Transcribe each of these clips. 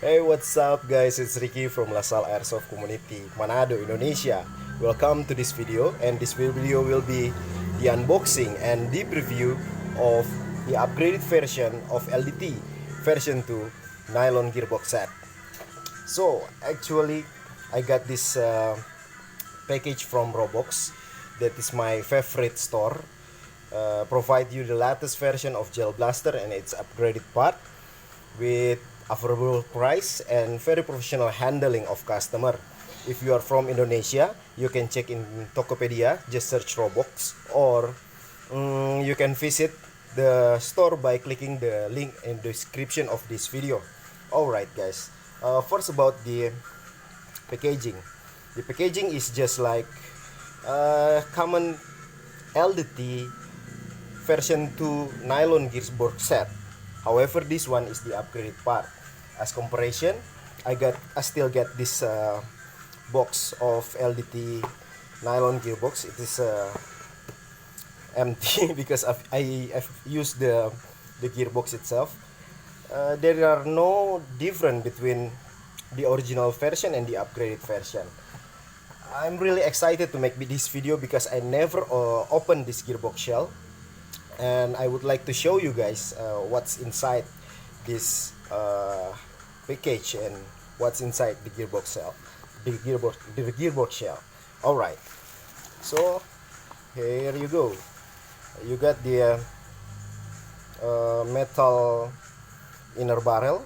Hey, what's up guys? It's Ricky from LaSalle Airsoft Community, Manado, Indonesia. Welcome to this video, and this video will be the unboxing and deep review of the upgraded version of LDT version 2 nylon gearbox set. So, actually, I got this package from Roblox. That is my favorite store. Provide you the latest version of Gel Blaster and its upgraded part with affordable price and very professional handling of customer. If you are from Indonesia, you can check in Tokopedia, just search Roblox, or you can visit the store by clicking the link in the description of this video. Alright guys, first about the packaging. The packaging is just like common LDT version 2 nylon gearbox set. However, this one is the upgraded part. As comparison, I still get this box of LDT nylon gearbox. It is empty because I've used the gearbox itself. There are no difference between the original version and the upgraded version. I'm really excited to make this video because I never opened this gearbox shell, and I would like to show you guys what's inside this package and what's inside the gearbox shell, the gearbox shell. All right, so here you go. You got the metal inner barrel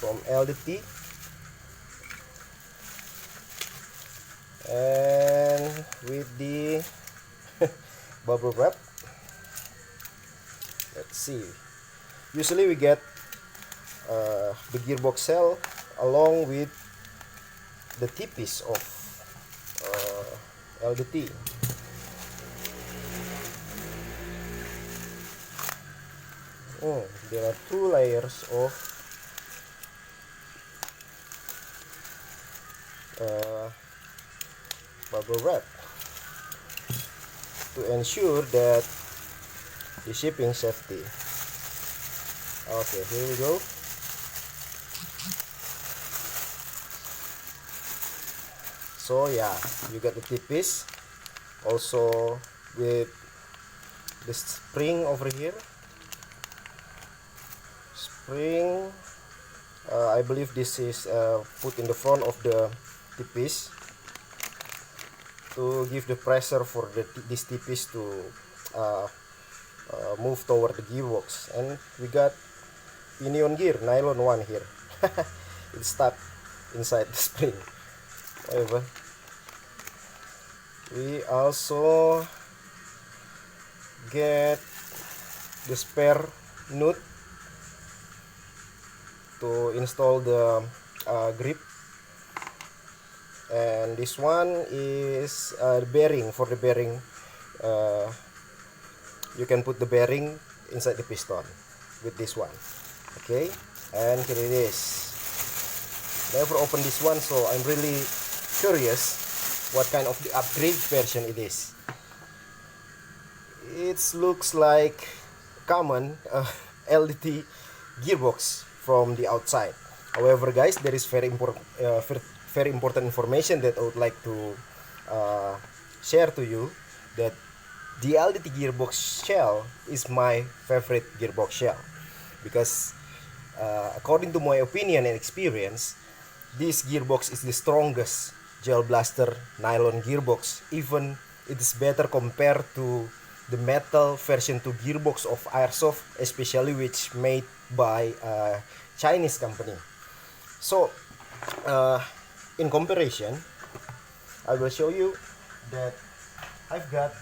from LDT, and with the bubble wrap. Let's see. Usually we get the gearbox cell along with the T-piece of LDT. Oh, there are two layers of bubble wrap to ensure that the shipping safety. Okay, here we go. So yeah, you got the T-piece also with the spring over here. Spring, I believe this is put in the front of the T-piece to give the pressure for this T-piece to move toward the gearbox. And we got pinion gear, nylon one here. It's stuck inside the spring. However, we also get the spare nut to install the grip, and this one is bearing. For the bearing, you can put the bearing inside the piston with this one. Okay, and here it is. Never opened this one, so I'm really curious what kind of the upgrade version it is. It looks like common LDT gearbox from the outside. However guys, there is very important information that I would like to share to you, that the LDT gearbox shell is my favorite gearbox shell because according to my opinion and experience, this gearbox is the strongest Gel Blaster nylon gearbox. Even it is better compared to the metal version 2 gearbox of Airsoft, especially which made by a Chinese company. So in comparison, I will show you that I've got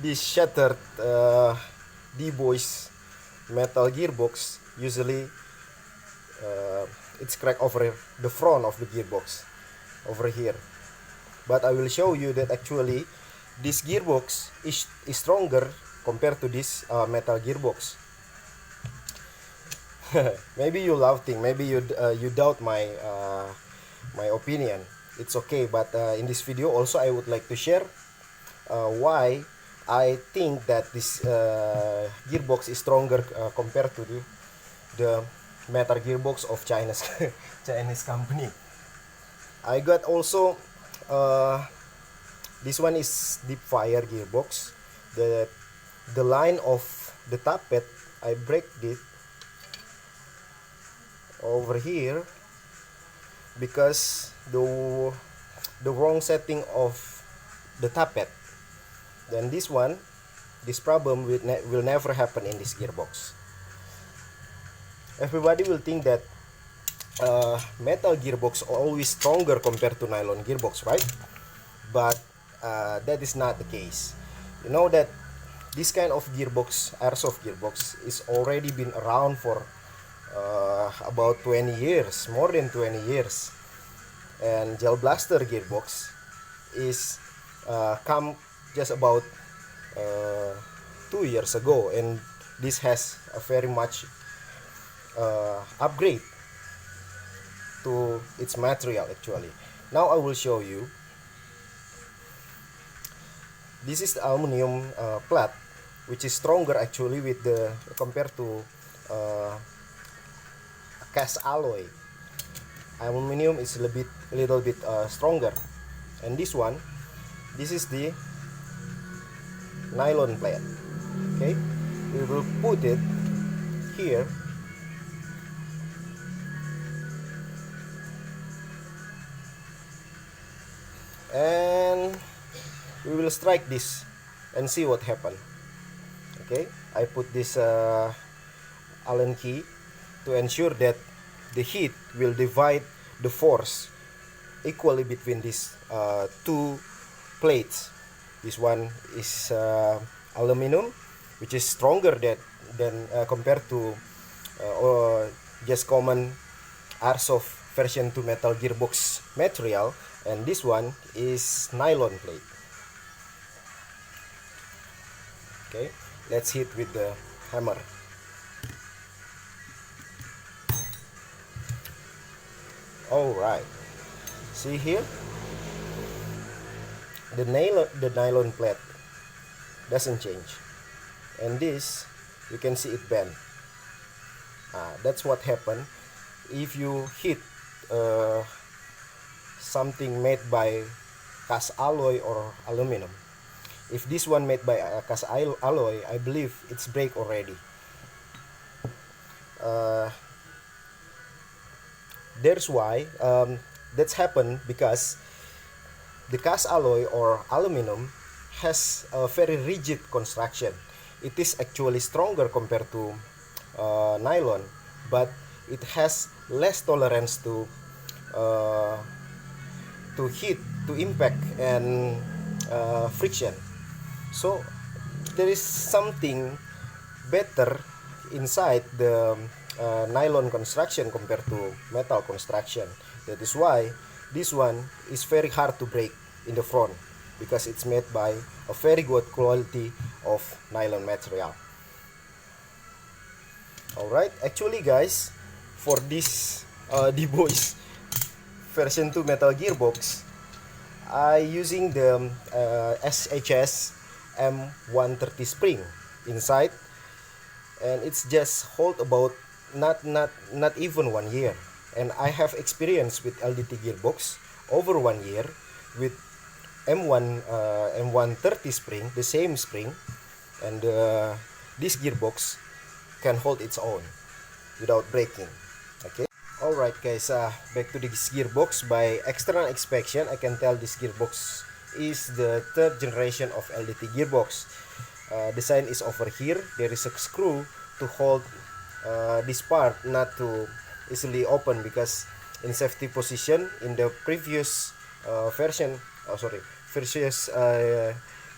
this shattered D-Boys metal gearbox. Usually it's cracked over the front of the gearbox over here, but I will show you that actually this gearbox is stronger compared to this metal gearbox. Maybe you laughing, maybe you doubt my opinion. It's okay, but in this video also I would like to share why I think that this gearbox is stronger compared to the metal gearbox of Chinese Chinese company. I got also this one is deep fire gearbox. The line of the tappet, I break it over here because the wrong setting of the tappet. Then this problem will never happen in this gearbox. Everybody will think that metal gearbox are always stronger compared to nylon gearbox, right? But that is not the case. You know that this kind of gearbox, airsoft gearbox, is already been around for about 20 years, more than 20 years. And gel blaster gearbox is come just about 2 years ago, and this has a very much upgrade to its material actually. Now I will show you. This is the aluminum plat, which is stronger actually with the compared to cast alloy. Aluminum is a little bit stronger, and this is the nylon plate. Okay, we will put it here. And we will strike this and see what happened. Okay, I put this Allen key to ensure that the heat will divide the force equally between these two plates. This one is aluminum, which is stronger than compared to just common airsoft version 2 metal gearbox material, and this one is nylon plate. Okay, let's hit with the hammer. All right, see here, the nylon plate doesn't change, and this you can see it bend. That's what happened if you hit something made by cast alloy or aluminum. If this one made by cast alloy, I believe it's break already. There's why that's happened, because the cast alloy or aluminum has a very rigid construction. It is actually stronger compared to nylon, but it has less tolerance to heat, to impact, and friction. So there is something better inside the nylon construction compared to metal construction. That is why this one is very hard to break in the front, because it's made by a very good quality of nylon material. Alright, actually guys, for this D-Boys version 2 metal gearbox, I using the SHS M130 spring inside, and it's just hold about not even 1 year. And I have experience with LDT gearbox over 1 year with M130 spring, the same spring, and this gearbox can hold its own without breaking. Okay. Alright guys, back to this gearbox. By external inspection, I can tell this gearbox is the 3rd generation of LDT gearbox. Design is over here. There is a screw to hold this part not to easily open, because in safety position in the previous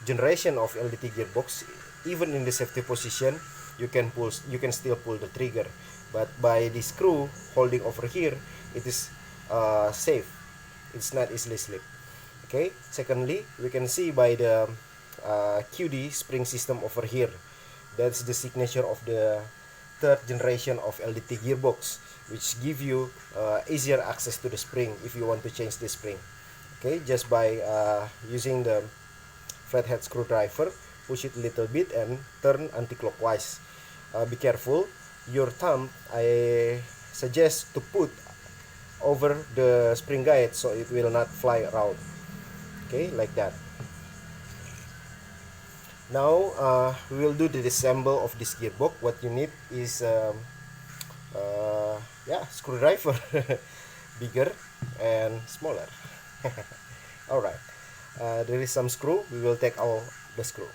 generation of LDT gearbox, even in the safety position you can still pull the trigger, but by the screw holding over here, it is safe. It's not easily slip. Okay, secondly, we can see by the QD spring system over here. That's the signature of the 3rd generation of LDT gearbox, which give you easier access to the spring if you want to change the spring. Okay, just by using the flathead screwdriver, push it a little bit and turn anti-clockwise. Be careful, your thumb, I suggest to put over the spring guide so it will not fly around. Okay, like that. Now we will do the disassemble of this gearbox. What you need is yeah, screwdriver, bigger and smaller. All right, there is some screw. We will take out the screw.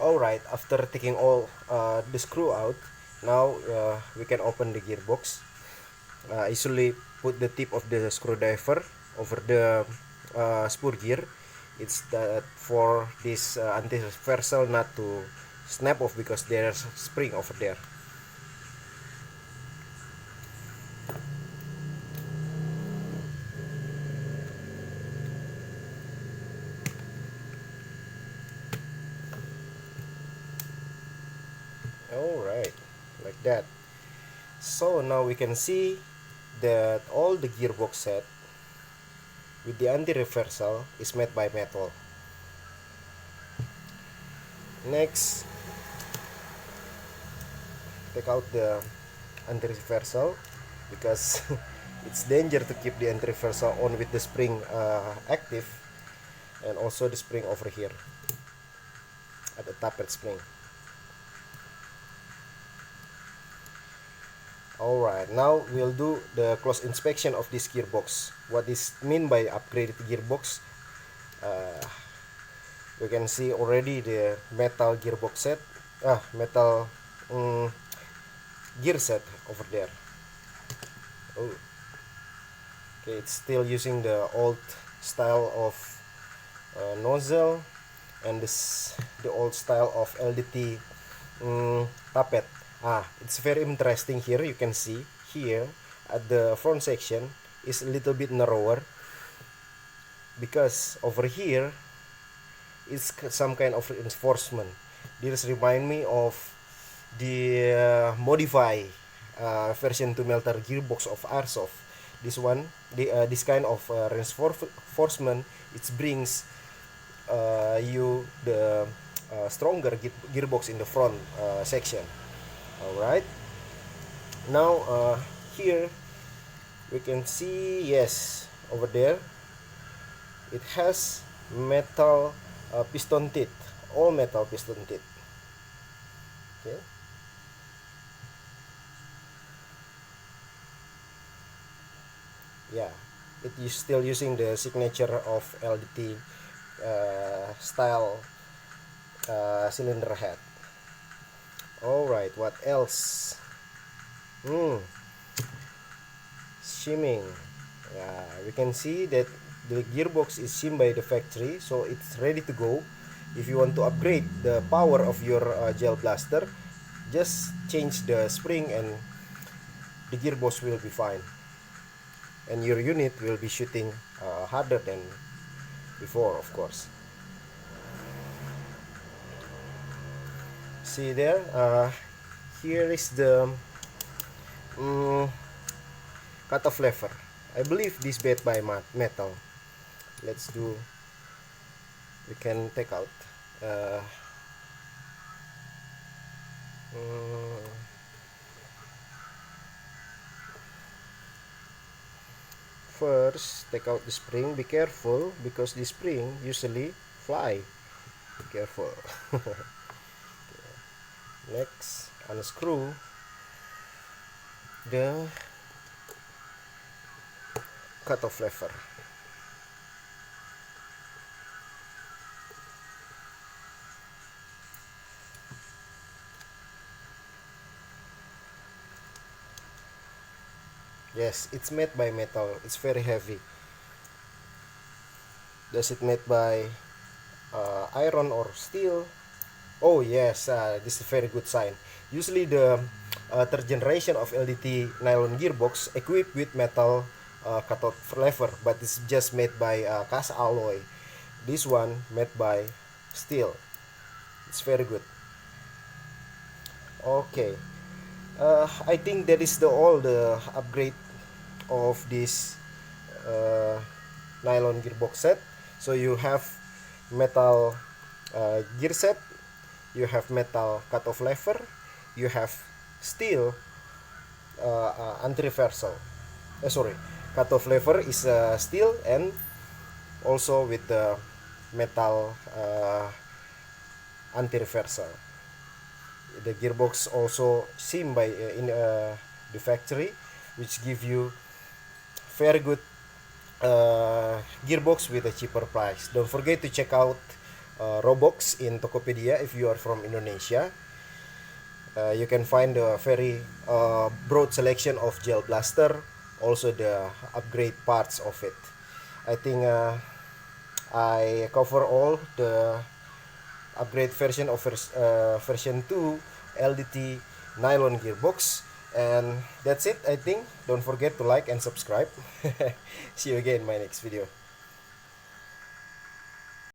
Alright, after taking all the screw out, now we can open the gearbox. I usually put the tip of the screwdriver over the spur gear. It's that for this anti-reversal not to snap off because there's spring over there. Alright, like that. So now we can see that all the gearbox set with the anti-reversal is made by metal. Next, take out the anti-reversal because it's danger to keep the anti-reversal on with the spring active, and also the spring over here at the tappet spring. Alright, now we'll do the close inspection of this gearbox. What is mean by upgraded gearbox? We can see already the metal gearbox set, metal gear set over there. Oh, okay, it's still using the old style of nozzle and the old style of LDT tappet. It's very interesting here. You can see here at the front section is a little bit narrower because over here it's some kind of reinforcement. This remind me of the modify version 2 melter gearbox of Airsoft. This one, this kind of reinforcement, it brings you the stronger gearbox in the front section. Alright, now here we can see, yes, over there it has metal piston teeth, all metal piston teeth. Okay, yeah, it is still using the signature of LDT style cylinder head. Alright, what else? Shimming. Yeah, we can see that the gearbox is shimmed by the factory, so it's ready to go. If you want to upgrade the power of your gel blaster, just change the spring and the gearbox will be fine, and your unit will be shooting harder than before, of course. See there, here is the cutoff lever. I believe this bait by metal. Let's do, we can take out first take out the spring. Be careful because the spring usually fly. Be careful. Next, unscrew the cutoff lever. Yes, it's made by metal. It's very heavy. Does it made by iron or steel. Oh yes, this is a very good sign. Usually the third generation of LDT nylon gearbox equipped with metal cathode lever, but it's just made by cast alloy. This one made by steel. It's very good. Okay, I think that is all the upgrade of this nylon gearbox set. So you have metal gear set, you have metal cutoff lever, you have steel anti-reversal. Sorry, cutoff lever is steel and also with the metal anti-reversal. The gearbox also seen by in the factory, which give you very good gearbox with a cheaper price. Don't forget to check out Robox in Tokopedia if you are from Indonesia. You can find a very broad selection of gel blaster, also the upgrade parts of it. I think I cover all the upgrade version of version 2 LDT nylon gearbox, and that's it. I think don't forget to like and subscribe. See you again in my next video.